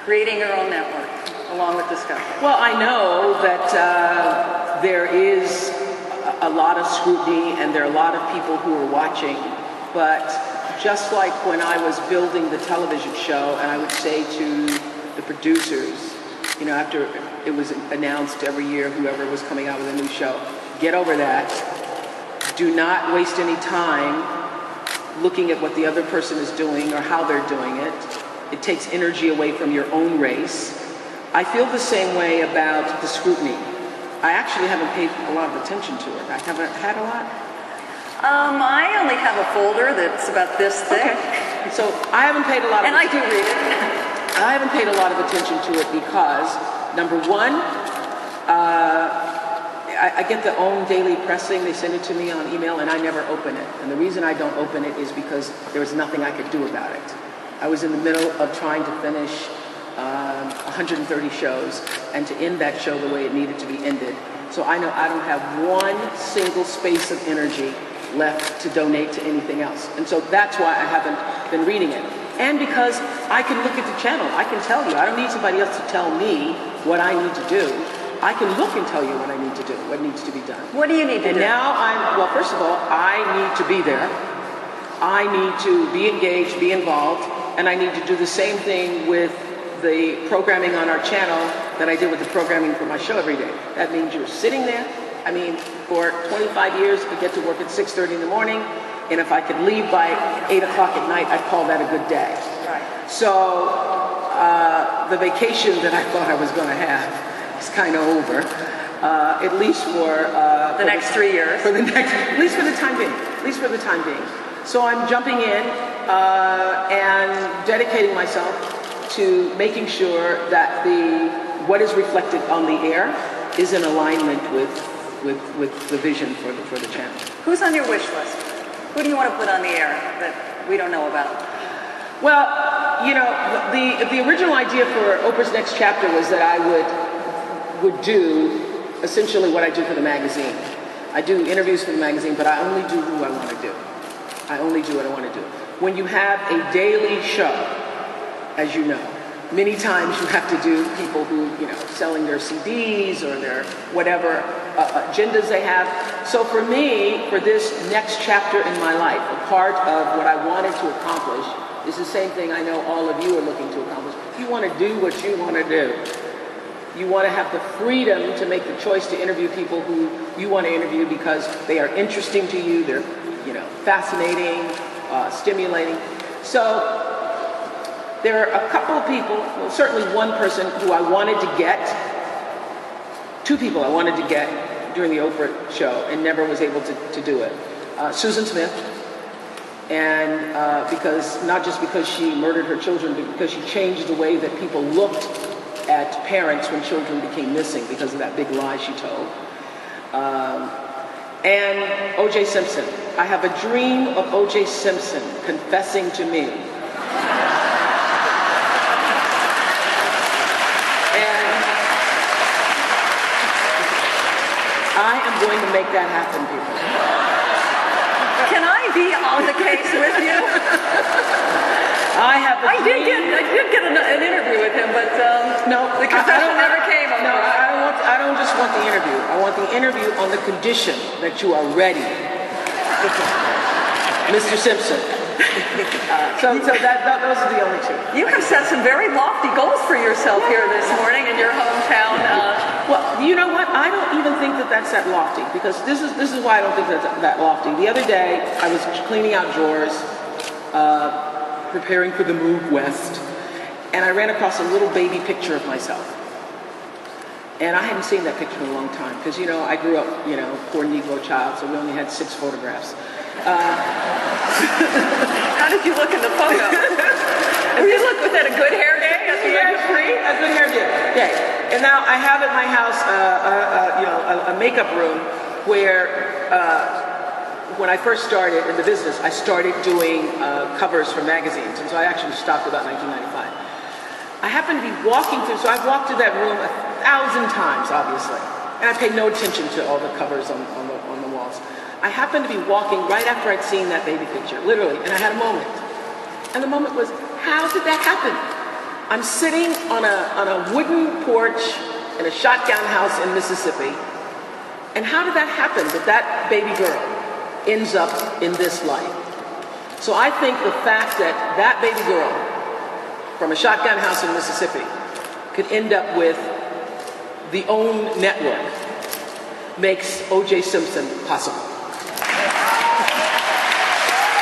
Creating your own network, along with Discovery. Well, I know that there is a lot of scrutiny and there are a lot of people who are watching, but just like when I was building the television show, and I would say to the producers, you know, after it was announced every year, whoever was coming out with a new show, get over that. Do not waste any time looking at what the other person is doing or how they're doing it. It takes energy away from your own race. I feel the same way about the scrutiny. I actually haven't paid a lot of attention to it. I haven't had a lot. I only have a folder that's about this thick. Okay. So I haven't paid a lot of and I do read it. I haven't paid a lot of attention to it because, number one, I get the OWN daily pressing. They send it to me on email, and I never open it. And the reason I don't open it is because there was nothing I could do about it. I was in the middle of trying to finish 130 shows and to end that show the way it needed to be ended. So I know I don't have one single space of energy left to donate to anything else. And so that's why I haven't been reading it. And because I can look at the channel, I can tell you. I don't need somebody else to tell me what I need to do. I can look and tell you what I need to do, what needs to be done. What do you need to do? And now well, first of all, I need to be there. I need to be engaged, be involved, and I need to do the same thing with the programming on our channel that I did with the programming for my show every day. That means you're sitting there. I mean, for 25 years, I get to work at 6:30 in the morning, and if I could leave by 8 o'clock at night, I'd call that a good day. Right. So the vacation that I thought I was going to have is kind of over, at least for the next 3 years. At least for the time being. At least for the time being. So I'm jumping in and dedicating myself to making sure that what is reflected on the air is in alignment with the vision for the channel. Who's on your wish list? Who do you want to put on the air that we don't know about? Well, you know, the original idea for Oprah's Next Chapter was that I would do essentially what I do for the magazine. I do interviews for the magazine, but I only do who I want to do. I only do what I want to do. When you have a daily show, as you know, many times you have to do people who, you know, selling their CDs or their whatever agendas they have. So for me, for this next chapter in my life, a part of what I wanted to accomplish is the same thing I know all of you are looking to accomplish. You want to do what you want to do. You want to have the freedom to make the choice to interview people who you want to interview because they are interesting to you, they're, you know, fascinating, stimulating. So there are a couple of people, well, certainly one person who I wanted to get, two people I wanted to get during the Oprah show and never was able to do it. Susan Smith, and not just because she murdered her children, but because she changed the way that people looked at parents when children became missing because of that big lie she told. And O.J. Simpson. I have a dream of O.J. Simpson confessing to me. I am going to make that happen, people. Can I be on the case with you? I did get an interview with him, but no, the confession never came. No, I don't just want the interview. I want the interview on the condition that you are ready, Mr. Simpson. So those are the only two. You have set some very lofty goals for yourself here this morning in your hometown. Well, you know what? I don't even think that that's that lofty, because this is why I don't think that's that lofty. The other day, I was cleaning out drawers, preparing for the move west, and I ran across a little baby picture of myself. And I hadn't seen that picture in a long time, because, you know, I grew up, you know, poor Negro child, so we only had 6 photographs. How did you look in the photo? Did you look with that a good hair day? A good hair day. And now I have at my house, a makeup room where, when I first started in the business, I started doing covers for magazines, and so I actually stopped about 1995. I happened to be walking through, so I've walked through that room 1,000 times, obviously, and I paid no attention to all the covers on the walls. I happened to be walking right after I'd seen that baby picture, literally, and I had a moment. And the moment was, how did that happen? I'm sitting on a wooden porch in a shotgun house in Mississippi. And how did that happen, that baby girl ends up in this life? So I think the fact that baby girl from a shotgun house in Mississippi could end up with the OWN network makes O.J. Simpson possible.